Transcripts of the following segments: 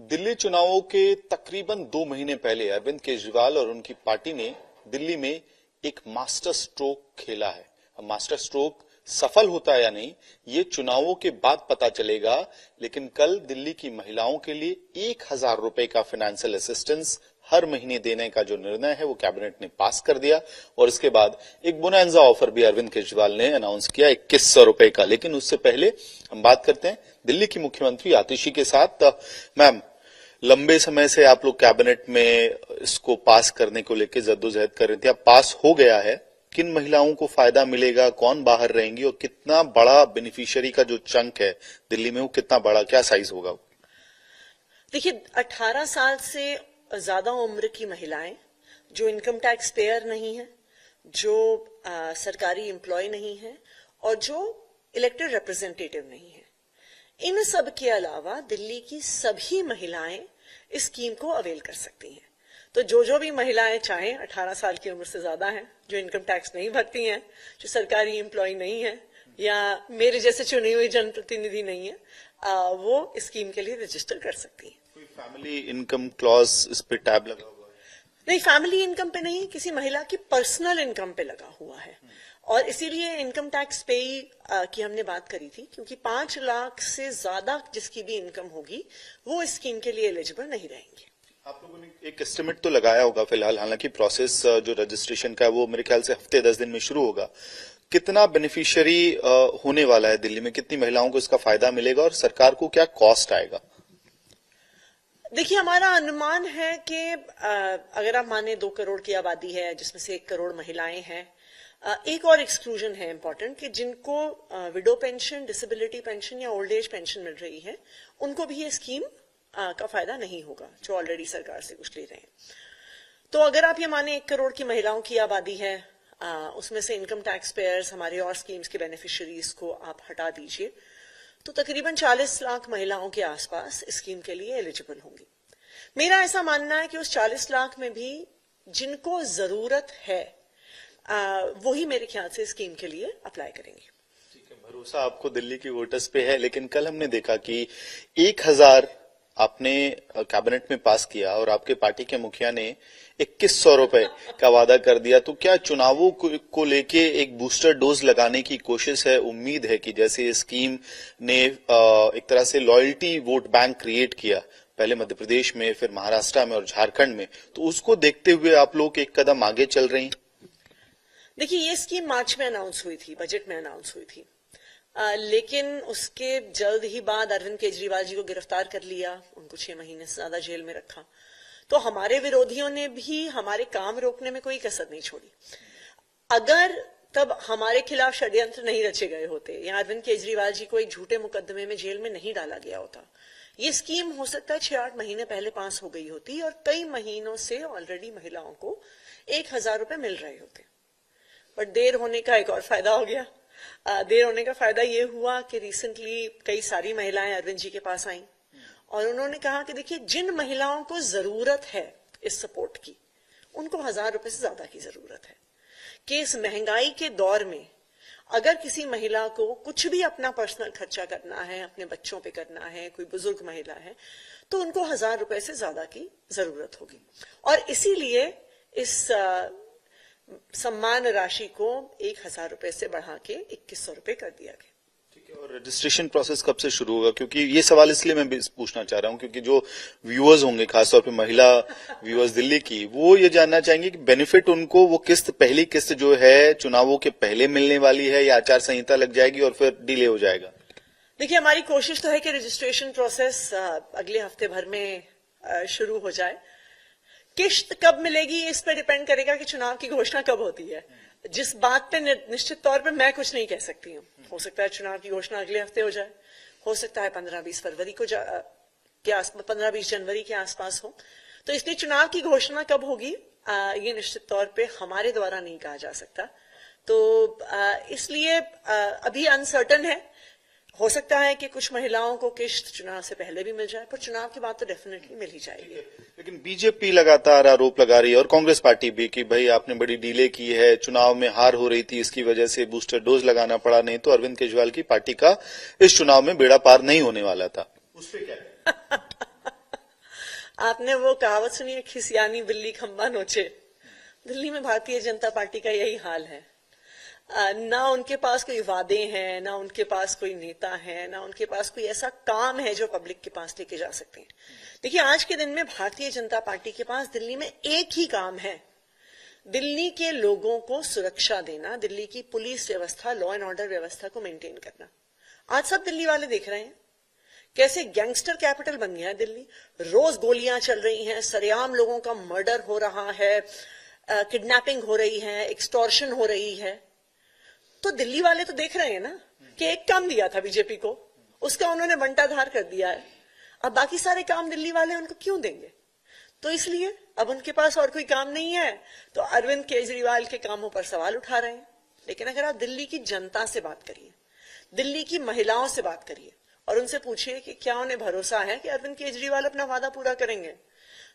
दिल्ली चुनावों के तकरीबन 2 महीने पहले अरविंद केजरीवाल और उनकी पार्टी ने दिल्ली में एक मास्टर स्ट्रोक खेला है। अब मास्टर स्ट्रोक सफल होता है या नहीं, ये चुनावों के बाद पता चलेगा। लेकिन कल दिल्ली की महिलाओं के लिए 1,000 रुपए का फाइनेंशियल असिस्टेंस हर महीने देने का जो निर्णय है वो कैबिनेट ने पास कर दिया। और इसके बाद एक बोनांजा ऑफर भी अरविंद केजरीवाल ने अनाउंस किया 2,100 रुपए का। लेकिन उससे पहले हम बात करते हैं दिल्ली की मुख्यमंत्री आतिशी के साथ। मैम, लंबे समय से आप लोग कैबिनेट में इसको पास करने को लेकर जद्दोजहद कर रहे थे, अब पास हो गया है। किन महिलाओं को फायदा मिलेगा, कौन बाहर रहेंगी और कितना बड़ा बेनिफिशियरी का जो चंक है दिल्ली में वो कितना बड़ा, क्या साइज होगा? देखिए, 18 साल से ज्यादा उम्र की महिलाएं जो इनकम टैक्स पेयर नहीं है, जो सरकारी एम्प्लॉय नहीं है और जो इलेक्टेड रिप्रेजेंटेटिव नहीं है, इन सब के अलावा दिल्ली की सभी महिलाएं इस स्कीम को अवेल कर सकती हैं। तो जो भी महिलाएं चाहें, 18 साल की उम्र से ज्यादा हैं, जो इनकम टैक्स नहीं भरती हैं, जो सरकारी एम्प्लॉय नहीं है या मेरे जैसे चुनी हुई जनप्रतिनिधि नहीं है, वो इस स्कीम के लिए रजिस्टर कर सकती हैं। कोई फैमिली इनकम क्लॉज इस पे टैब लगा हुआ है? नहीं, फैमिली इनकम पे नहीं, किसी महिला की पर्सनल इनकम पे लगा हुआ है। और इसीलिए इनकम टैक्स पे की हमने बात करी थी, क्योंकि 5 लाख से ज्यादा जिसकी भी इनकम होगी वो इस स्कीम के लिए एलिजिबल नहीं रहेंगे। आप लोगों ने एक एस्टिमेट तो लगाया होगा फिलहाल, हालांकि प्रोसेस जो रजिस्ट्रेशन का है वो मेरे ख्याल से हफ्ते 10 दिन में शुरू होगा। कितना बेनिफिशियरी होने वाला है दिल्ली में, कितनी महिलाओं को इसका फायदा मिलेगा और सरकार को क्या कॉस्ट आएगा? देखिए, हमारा अनुमान है कि अगर आप माने 2 करोड़ की आबादी है जिसमें से 1 करोड़ महिलाएं हैं। एक और एक्सक्लूजन है इंपॉर्टेंट कि जिनको विडो पेंशन, डिसेबिलिटी पेंशन या ओल्ड एज पेंशन मिल रही है, उनको भी ये स्कीम का फायदा नहीं होगा, जो ऑलरेडी सरकार से कुछ ले रहे हैं। तो अगर आप ये माने 1 करोड़ की महिलाओं की आबादी है, उसमें से इनकम टैक्स पेयर्स, हमारे और स्कीम्स के बेनिफिशियरीज को आप हटा दीजिए, तो तकरीबन 40 लाख महिलाओं के आसपास इस स्कीम के लिए एलिजिबल होंगी। मेरा ऐसा मानना है कि उस 40 लाख में भी जिनको जरूरत है वही मेरे ख्याल से स्कीम के लिए अप्लाई करेंगे। ठीक है, भरोसा आपको दिल्ली की वोटर्स पे है। लेकिन कल हमने देखा कि 1,000 आपने कैबिनेट में पास किया और आपके पार्टी के मुखिया ने 2,100 रुपए का वादा कर दिया। तो क्या चुनावों को लेके एक बूस्टर डोज लगाने की कोशिश है? उम्मीद है कि जैसे ये स्कीम ने एक तरह से लॉयल्टी वोट बैंक क्रिएट किया, पहले मध्य प्रदेश में, फिर महाराष्ट्र में और झारखंड में, तो उसको देखते हुए आप लोग एक कदम आगे चल रही हैं? देखिए, ये स्कीम मार्च में अनाउंस हुई थी, बजट में अनाउंस हुई थी, लेकिन उसके जल्द ही बाद अरविंद केजरीवाल जी को गिरफ्तार कर लिया, उनको 6 महीने से ज्यादा जेल में रखा। तो हमारे विरोधियों ने भी हमारे काम रोकने में कोई कसर नहीं छोड़ी। अगर तब हमारे खिलाफ षड्यंत्र नहीं रचे गए होते या अरविंद केजरीवाल जी को एक झूठे मुकदमे में जेल में नहीं डाला गया होता, ये स्कीम हो सकता है 6-8 महीने पहले पास हो गई होती और कई महीनों से ऑलरेडी महिलाओं को 1,000 रुपए मिल रहे होते। बट देर होने का एक और फायदा हो गया। देर होने का फायदा ये हुआ कि रिसेंटली कई सारी महिलाएं अरविंद जी के पास आईं और उन्होंने कहा कि देखिए, जिन महिलाओं को जरूरत है इस सपोर्ट की, उनको 1,000 रुपए से ज्यादा की जरूरत है। कि इस महंगाई के दौर में अगर किसी महिला को कुछ भी अपना पर्सनल खर्चा करना है, अपने बच्चों पे करना है, कोई बुजुर्ग महिला है, तो उनको 1,000 रुपए से ज्यादा की जरूरत होगी। और इसीलिए इस सम्मान राशि को 1,000 रुपए से बढ़ा के 2,100 रुपए कर दिया गया। ठीक है, और रजिस्ट्रेशन प्रोसेस कब से शुरू होगा? क्योंकि ये सवाल इसलिए मैं पूछना चाह रहा हूं क्योंकि जो व्यूअर्स होंगे, खासतौर पे महिला व्यूअर्स दिल्ली की, वो ये जानना चाहेंगे कि बेनिफिट उनको वो किस्त, पहली किस्त जो है चुनावों के पहले मिलने वाली है या आचार संहिता लग जाएगी और फिर डिले हो जाएगा? देखिए, हमारी कोशिश तो है कि रजिस्ट्रेशन प्रोसेस अगले हफ्ते भर में शुरू हो जाए। किस्त कब मिलेगी इस पर डिपेंड करेगा कि चुनाव की घोषणा कब होती है। जिस बात पे निश्चित तौर पे मैं कुछ नहीं कह सकती हूँ। हो सकता है चुनाव की घोषणा अगले हफ्ते हो जाए, हो सकता है 15-20 फरवरी को 15-20 जनवरी के आसपास हो। तो इसलिए चुनाव की घोषणा कब होगी ये निश्चित तौर पे हमारे द्वारा नहीं कहा जा सकता। तो इसलिए अभी अनसर्टन है। हो सकता है कि कुछ महिलाओं को किस्त चुनाव से पहले भी मिल जाए, पर चुनाव के बाद तो डेफिनेटली मिल ही जाएगी। लेकिन बीजेपी लगातार आरोप लगा रही है और कांग्रेस पार्टी भी कि भाई आपने बड़ी डिले की है, चुनाव में हार हो रही थी, इसकी वजह से बूस्टर डोज लगाना पड़ा, नहीं तो अरविंद केजरीवाल की पार्टी का इस चुनाव में बेड़ा पार नहीं होने वाला था। उस पे क्या है? आपने वो कहावत सुनी है, खिसियानी बिल्ली खंबा नोचे। दिल्ली में भारतीय जनता पार्टी का यही हाल है। ना उनके पास कोई वादे हैं, ना उनके पास कोई नेता है, ना उनके पास कोई ऐसा काम है जो पब्लिक के पास लेके जा सकते हैं। देखिए, आज के दिन में भारतीय जनता पार्टी के पास दिल्ली में एक ही काम है, दिल्ली के लोगों को सुरक्षा देना, दिल्ली की पुलिस व्यवस्था, लॉ एंड ऑर्डर व्यवस्था को मेंटेन करना। आज सब दिल्ली वाले देख रहे हैं कैसे गैंगस्टर कैपिटल बन गया है दिल्ली। रोज गोलियां चल रही हैं, सरेआम लोगों का मर्डर हो रहा है, किडनैपिंग हो रही है, एक्सटॉर्शन हो रही है। तो दिल्ली वाले तो देख रहे हैं ना कि एक काम दिया था बीजेपी को, उसका उन्होंने बंटाधार कर दिया है। अब बाकी सारे काम दिल्ली वाले उनको क्यों देंगे? तो इसलिए अब उनके पास और कोई काम नहीं है, तो अरविंद केजरीवाल के कामों पर सवाल उठा रहे हैं। लेकिन अगर आप दिल्ली की जनता से बात करिए, दिल्ली की महिलाओं से बात करिए और उनसे पूछिए कि क्या उन्हें भरोसा है कि अरविंद केजरीवाल अपना वादा पूरा करेंगे,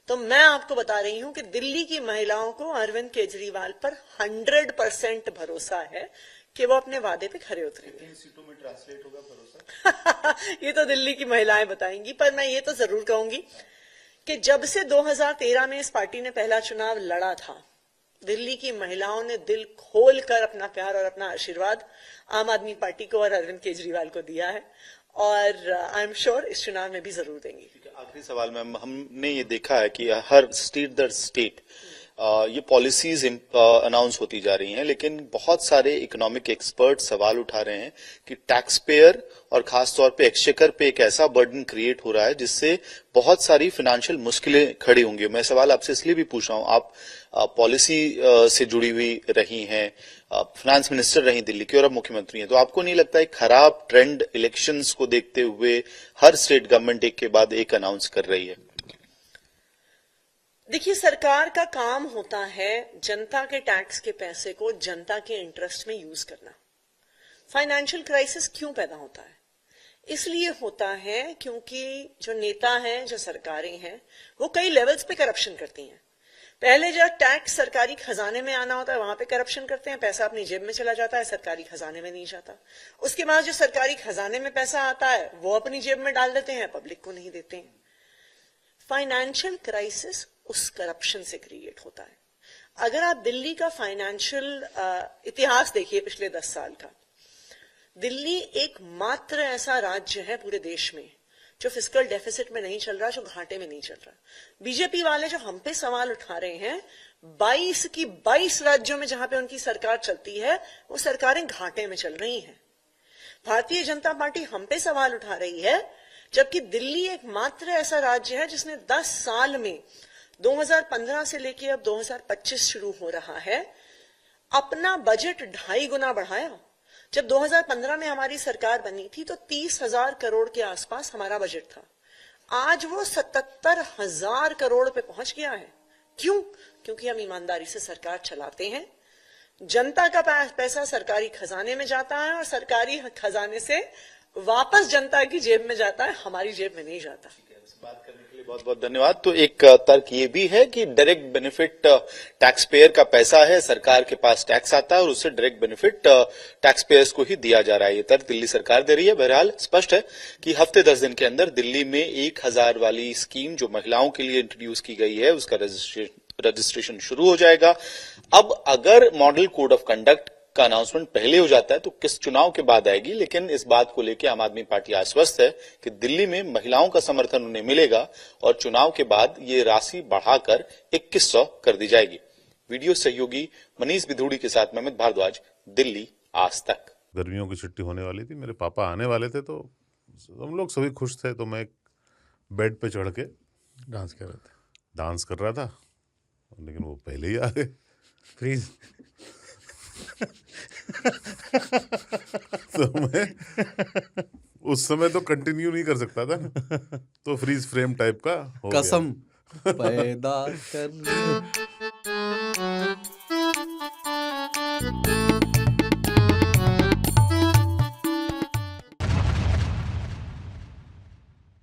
तो मैं आपको बता रही हूं कि दिल्ली की महिलाओं को अरविंद केजरीवाल पर 100% भरोसा है कि वो अपने वादे पे खरे उतरेंगे। सीटों में ट्रांसलेट होगा भरोसा? ये तो दिल्ली की महिलाएं बताएंगी, पर मैं ये तो जरूर कहूंगी कि जब से 2013 में इस पार्टी ने पहला चुनाव लड़ा था, दिल्ली की महिलाओं ने दिल खोलकर अपना प्यार और अपना आशीर्वाद आम आदमी पार्टी को और अरविंद केजरीवाल को दिया है, और आई एम श्योर इस चुनाव में भी जरूर देंगी। आखिरी सवाल मैम, हमने ये देखा है कि हर स्टेट दर स्टेट ये पॉलिसीज अनाउंस होती जा रही हैं, लेकिन बहुत सारे इकोनॉमिक एक्सपर्ट सवाल उठा रहे हैं कि टैक्स पेयर और खासतौर पे एक्सचेकर पे एक ऐसा बर्डन क्रिएट हो रहा है जिससे बहुत सारी फाइनेंशियल मुश्किलें खड़ी होंगी। मैं सवाल आपसे इसलिए भी पूछ रहा हूं, आप पॉलिसी से जुड़ी हुई रही हैं, फाइनेंस मिनिस्टर रही दिल्ली की और अब मुख्यमंत्री हैं, तो आपको नहीं लगता है खराब ट्रेंड इलेक्शंस को देखते हुए हर स्टेट गवर्नमेंट एक के बाद एक अनाउंस कर रही है? देखिए, सरकार का काम होता है जनता के टैक्स के पैसे को जनता के इंटरेस्ट में यूज करना। फाइनेंशियल क्राइसिस क्यों पैदा होता है? इसलिए होता है क्योंकि जो नेता हैं, जो सरकारें हैं, वो कई लेवल्स पे करप्शन करती हैं। पहले जब टैक्स सरकारी खजाने में आना होता है वहां पे करप्शन करते हैं, पैसा अपनी जेब में चला जाता है, सरकारी खजाने में नहीं जाता। उसके बाद जो सरकारी खजाने में पैसा आता है वो अपनी जेब में डाल देते हैं, पब्लिक को नहीं देते हैं। फाइनेंशियल क्राइसिस उस करप्शन से क्रिएट होता है। अगर आप दिल्ली का फाइनेंशियल इतिहास देखिए पिछले 10 साल का, दिल्ली एकमात्र ऐसा राज्य है पूरे देश में जो फिस्कल डेफिसिट में नहीं चल रहा, जो घाटे में नहीं चल रहा। बीजेपी वाले जो हम पे सवाल उठा रहे हैं, 22 की 22 राज्यों में जहां पे उनकी सरकार चलती है वो सरकारें घाटे में चल रही हैं। भारतीय जनता पार्टी हम पे सवाल उठा रही है, जबकि दिल्ली एकमात्र ऐसा राज्य है जिसने 10 साल में 2015 से लेकर अब 2025 शुरू हो रहा है, अपना बजट 2.5 गुना बढ़ाया। जब 2015 में हमारी सरकार बनी थी तो 30,000 करोड़ के आसपास हमारा बजट था, आज वो 77,000 करोड़ पे पहुंच गया है। क्यों? क्योंकि हम ईमानदारी से सरकार चलाते हैं, जनता का पैसा सरकारी खजाने में जाता है और सरकारी खजाने से वापस जनता की जेब में जाता है, हमारी जेब में नहीं जाता। बात करने के लिए बहुत बहुत धन्यवाद। तो एक तर्क ये भी है कि डायरेक्ट बेनिफिट टैक्स पेयर का पैसा है, सरकार के पास टैक्स आता है और उससे डायरेक्ट बेनिफिट टैक्स पेयर्स को ही दिया जा रहा है। ये तर्क दिल्ली सरकार दे रही है। बहरहाल स्पष्ट है कि हफ्ते 10 दिन के अंदर दिल्ली में 1,000 वाली स्कीम जो महिलाओं के लिए इंट्रोड्यूस की गई है उसका रजिस्ट्रेशन शुरू हो जाएगा। अब अगर मॉडल कोड ऑफ कंडक्ट का अनाउंसमेंट पहले हो जाता है तो किस चुनाव के बाद आएगी, लेकिन इस बात को लेकर आम आदमी पार्टी आश्वस्त है कि दिल्ली में महिलाओं का समर्थन उन्हें मिलेगा और चुनाव के बाद ये राशि बढ़ाकर 2100 कर दी जाएगी। वीडियो सहयोगी मनीष बिधूड़ी के साथ महमद भारद्वाज, दिल्ली आज तक। गर्मियों की छुट्टी होने वाली थी, मेरे पापा आने वाले थे, तो हम लोग सभी खुश थे। तो मैं बेड पे चढ़ के डांस कर रहा था, लेकिन वो पहले ही आ गए। फ्रीज तो मैं उस समय तो कंटिन्यू नहीं कर सकता था ना, तो फ्रीज फ्रेम टाइप का हो गया। कसम पैदा कर